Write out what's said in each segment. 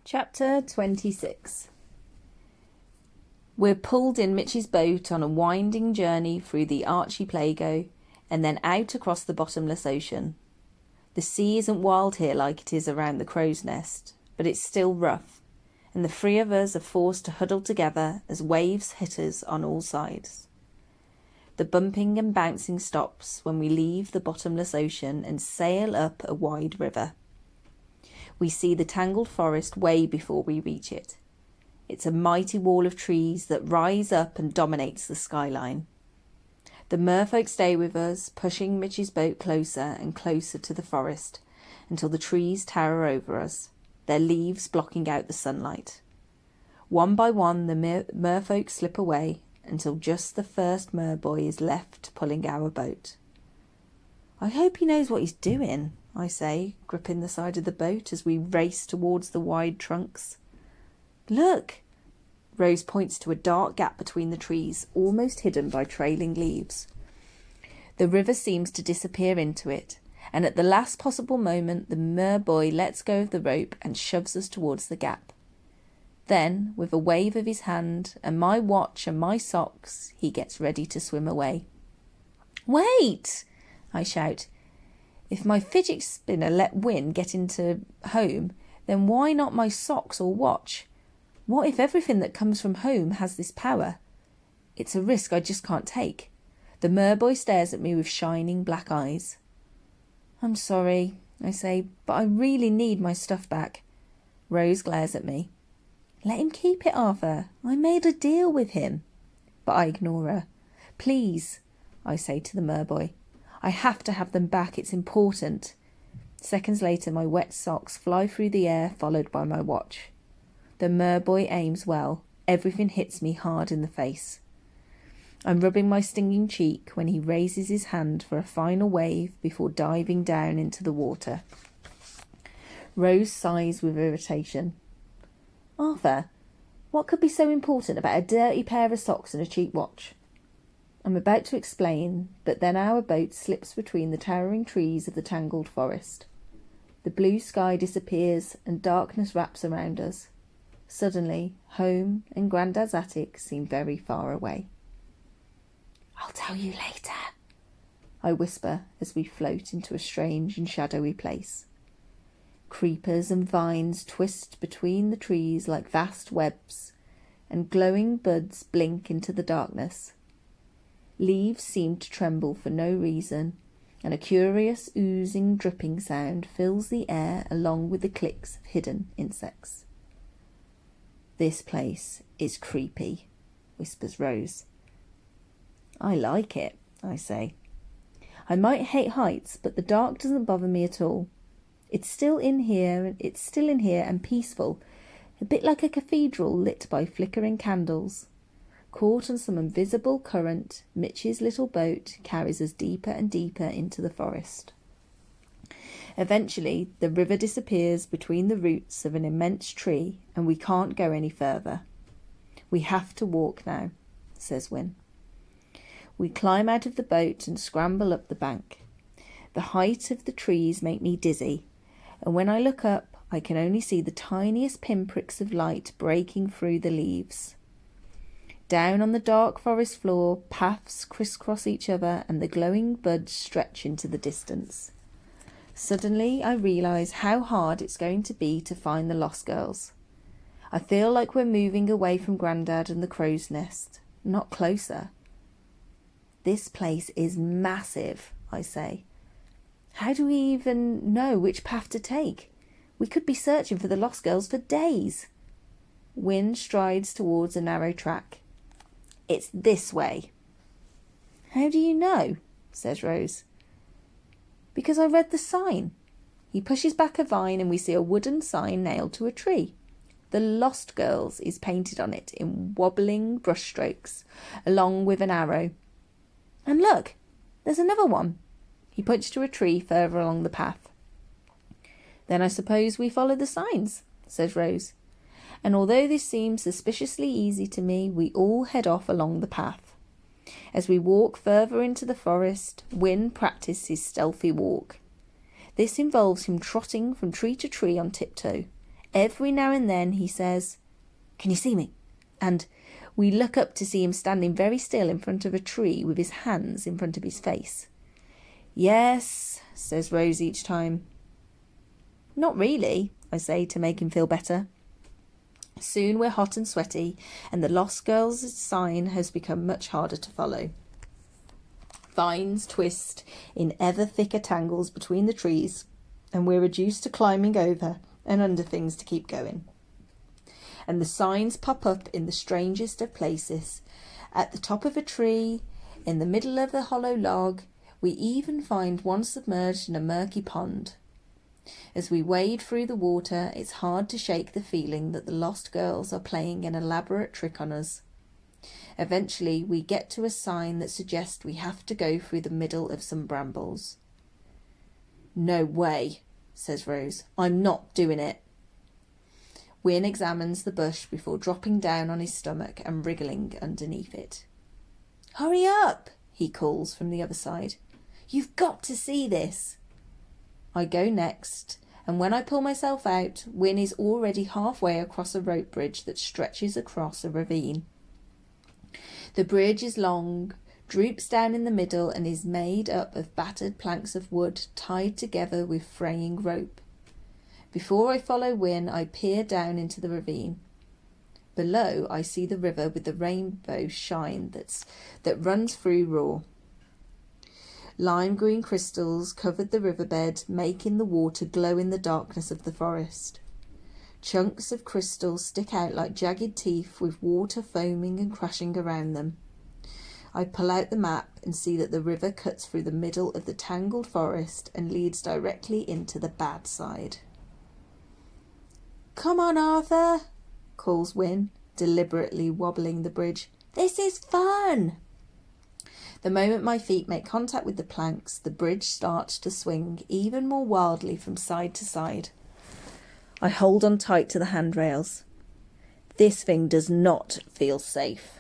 Chapter 26. We're pulled in Mitch's boat on a winding journey through the archipelago and then out across the bottomless ocean. The sea isn't wild here like it is around the crow's nest, but it's still rough, and the three of us are forced to huddle together as waves hit us on all sides. The bumping and bouncing stops when we leave the bottomless ocean and sail up a wide river. We see the tangled forest way before we reach it. It's a mighty wall of trees that rise up and dominates the skyline. The merfolk stay with us, pushing Mitch's boat closer and closer to the forest until the trees tower over us, their leaves blocking out the sunlight. One by one the merfolk slip away until just the first merboy is left pulling our boat. "I hope he knows what he's doing," I say, gripping the side of the boat as we race towards the wide trunks. "Look!" Rose points to a dark gap between the trees, almost hidden by trailing leaves. The river seems to disappear into it, and at the last possible moment the merboy lets go of the rope and shoves us towards the gap. Then, with a wave of his hand and my watch and my socks, he gets ready to swim away. "Wait!" I shout. If my fidget spinner let wind get into home, then why not my socks or watch? What if everything that comes from home has this power? It's a risk I just can't take. The merboy stares at me with shining black eyes. "I'm sorry," I say, "but I really need my stuff back." Rose glares at me. "Let him keep it, Arthur. I made a deal with him." But I ignore her. "Please," I say to the merboy. "I have to have them back. It's important." Seconds later, my wet socks fly through the air, followed by my watch. The merboy aims well. Everything hits me hard in the face. I'm rubbing my stinging cheek when he raises his hand for a final wave before diving down into the water. Rose sighs with irritation. "Arthur, what could be so important about a dirty pair of socks and a cheap watch?" I'm about to explain, but then our boat slips between the towering trees of the tangled forest. The blue sky disappears and darkness wraps around us. Suddenly, home and Grandad's attic seem very far away. "I'll tell you later," I whisper as we float into a strange and shadowy place. Creepers and vines twist between the trees like vast webs, and glowing buds blink into the darkness. Leaves seem to tremble for no reason, and a curious oozing dripping sound fills the air along with the clicks of hidden insects. "This place is creepy," whispers Rose. "I like it," I say. "I might hate heights, but the dark doesn't bother me at all. It's still in here and peaceful, a bit like a cathedral lit by flickering candles. Caught on some invisible current, Mitch's little boat carries us deeper and deeper into the forest. Eventually, the river disappears between the roots of an immense tree, and we can't go any further. "We have to walk now," says Wynne. We climb out of the boat and scramble up the bank. The height of the trees make me dizzy, and when I look up, I can only see the tiniest pinpricks of light breaking through the leaves. Down on the dark forest floor, paths crisscross each other and the glowing buds stretch into the distance. Suddenly, I realise how hard it's going to be to find the lost girls. I feel like we're moving away from Grandad and the crow's nest, not closer. "This place is massive," I say. "How do we even know which path to take? We could be searching for the lost girls for days." Wynne strides towards a narrow track. "It's this way." "How do you know?" says Rose. "Because I read the sign." He pushes back a vine and we see a wooden sign nailed to a tree. "The Lost Girls" is painted on it in wobbling brushstrokes, along with an arrow. "And look, there's another one." He points to a tree further along the path. "Then I suppose we follow the signs," says Rose. And although this seems suspiciously easy to me, we all head off along the path. As we walk further into the forest, Wynne practices his stealthy walk. This involves him trotting from tree to tree on tiptoe, Every now and then he says, "Can you see me?" And we look up to see him standing very still in front of a tree with his hands in front of his face. "Yes," says Rose each time. "Not really," I say to make him feel better. Soon we're hot and sweaty, and the Lost Girls' sign has become much harder to follow. Vines twist in ever thicker tangles between the trees, and we're reduced to climbing over and under things to keep going. And the signs pop up in the strangest of places. At the top of a tree, in the middle of a hollow log, we even find one submerged in a murky pond. As we wade through the water, it's hard to shake the feeling that the Lost Girls are playing an elaborate trick on us. Eventually, we get to a sign that suggests we have to go through the middle of some brambles. "No way," says Rose. "I'm not doing it." Wynne examines the bush before dropping down on his stomach and wriggling underneath it. "Hurry up," he calls from the other side. "You've got to see this." I go next, and when I pull myself out, Wynne is already halfway across a rope bridge that stretches across a ravine. The bridge is long, droops down in the middle, and is made up of battered planks of wood tied together with fraying rope. Before I follow Wynne, I peer down into the ravine. Below, I see the river with the rainbow shine that runs through raw. Lime green crystals covered the riverbed, making the water glow in the darkness of the forest. Chunks of crystal stick out like jagged teeth, with water foaming and crashing around them. I pull out the map and see that the river cuts through the middle of the tangled forest and leads directly into the bad side. "Come on, Arthur," calls Wynne, deliberately wobbling the bridge. "This is fun." The moment my feet make contact with the planks, the bridge starts to swing even more wildly from side to side. I hold on tight to the handrails. This thing does not feel safe.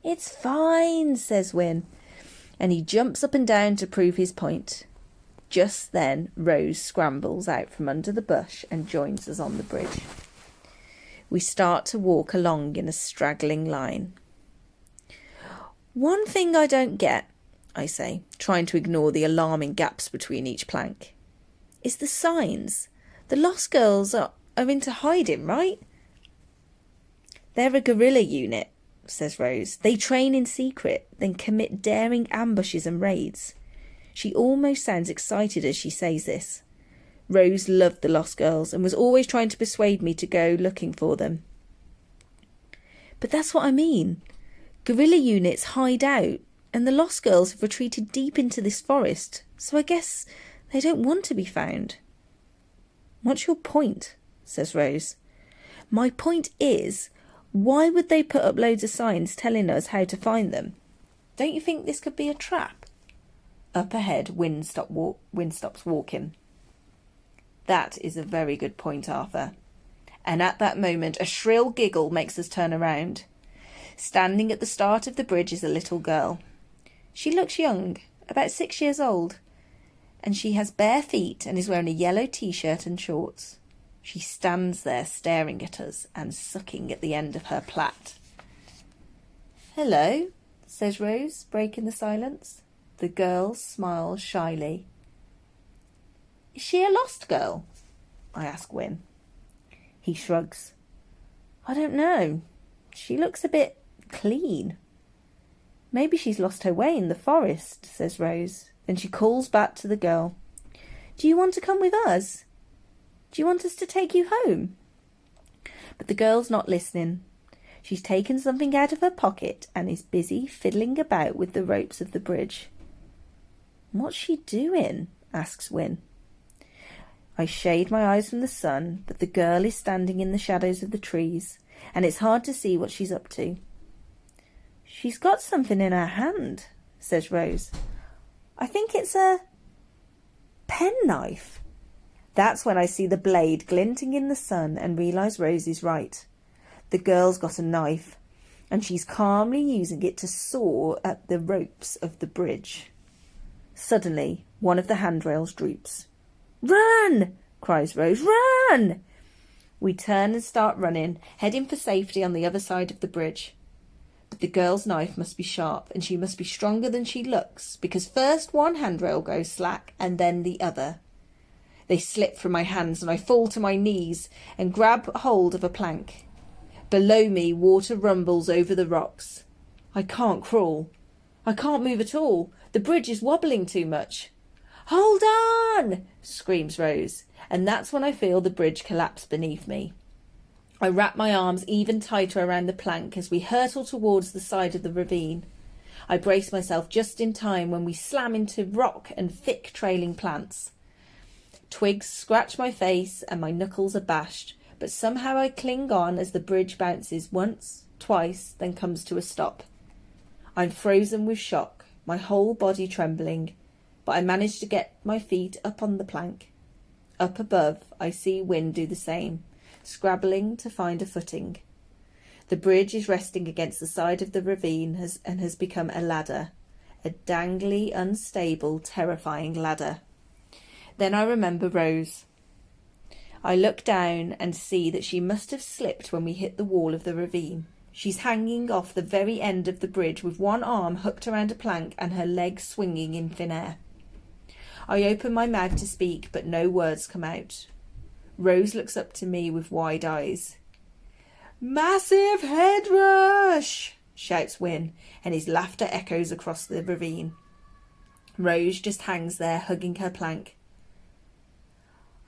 "It's fine," says Wynne, and he jumps up and down to prove his point. Just then, Rose scrambles out from under the bush and joins us on the bridge. We start to walk along in a straggling line. "One thing I don't get," I say, trying to ignore the alarming gaps between each plank, "is the signs. The Lost Girls are into hiding, right?" "They're a guerrilla unit," says Rose. "They train in secret, then commit daring ambushes and raids." She almost sounds excited as she says this. Rose loved the Lost Girls and was always trying to persuade me to go looking for them. "But that's what I mean. Guerrilla units hide out, and the Lost Girls have retreated deep into this forest, so I guess they don't want to be found." "What's your point?" says Rose. "My point is, why would they put up loads of signs telling us how to find them? Don't you think this could be a trap?" Up ahead, Wynne stops walking. "That is a very good point, Arthur." And at that moment, a shrill giggle makes us turn around. Standing at the start of the bridge is a little girl. She looks young, about 6 years old, and she has bare feet and is wearing a yellow t-shirt and shorts. She stands there staring at us and sucking at the end of her plait. "Hello," says Rose, breaking the silence. The girl smiles shyly. "Is she a lost girl?" I ask Wynne. He shrugs. "I don't know. She looks a bit clean." "Maybe she's lost her way in the forest," says Rose. Then she calls back to the girl. "Do you want to come with us? Do you want us to take you home?" But the girl's not listening. She's taken something out of her pocket and is busy fiddling about with the ropes of the bridge. "What's she doing?" asks Wynne. I shade my eyes from the sun, but the girl is standing in the shadows of the trees, and it's hard to see what she's up to. "She's got something in her hand," says Rose. "I think it's a penknife." That's when I see the blade glinting in the sun and realise Rose is right. The girl's got a knife, and she's calmly using it to saw at the ropes of the bridge. Suddenly, one of the handrails droops. "Run!" cries Rose. "Run!" We turn and start running, heading for safety on the other side of the bridge. But the girl's knife must be sharp, and she must be stronger than she looks, because first one handrail goes slack and then the other. They slip from my hands and I fall to my knees and grab hold of a plank. Below me, water rumbles over the rocks. I can't crawl. I can't move at all. The bridge is wobbling too much. "Hold on!" screams Rose, and that's when I feel the bridge collapse beneath me. I wrap my arms even tighter around the plank as we hurtle towards the side of the ravine. I brace myself just in time when we slam into rock and thick trailing plants. Twigs scratch my face and my knuckles are bashed, but somehow I cling on as the bridge bounces once, twice, then comes to a stop. I'm frozen with shock, my whole body trembling, but I manage to get my feet up on the plank. Up above, I see Wynne do the same, scrabbling to find a footing. The bridge is resting against the side of the ravine and has become a ladder, a dangly, unstable, terrifying ladder. Then I remember Rose. I look down and see that she must have slipped when we hit the wall of the ravine. She's hanging off the very end of the bridge with one arm hooked around a plank and her leg swinging in thin air. I open my mouth to speak, but no words come out. Rose looks up to me with wide eyes. "Massive head rush!" shouts Wynne, and his laughter echoes across the ravine. Rose just hangs there, hugging her plank.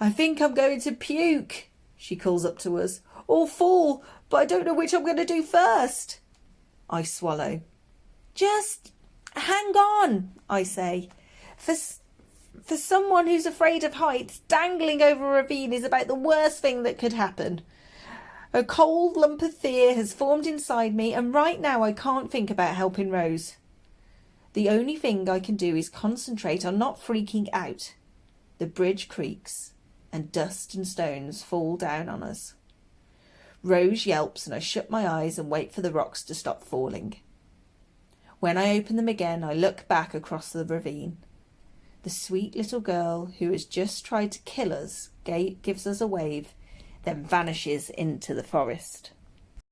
"I think I'm going to puke," she calls up to us, "or fall, but I don't know which I'm going to do first." I swallow. "Just hang on," I say. For someone who's afraid of heights, dangling over a ravine is about the worst thing that could happen. A cold lump of fear has formed inside me, and right now I can't think about helping Rose. The only thing I can do is concentrate on not freaking out. The bridge creaks, and dust and stones fall down on us. Rose yelps, and I shut my eyes and wait for the rocks to stop falling. When I open them again, I look back across the ravine. The sweet little girl who has just tried to kill us gives us a wave, then vanishes into the forest.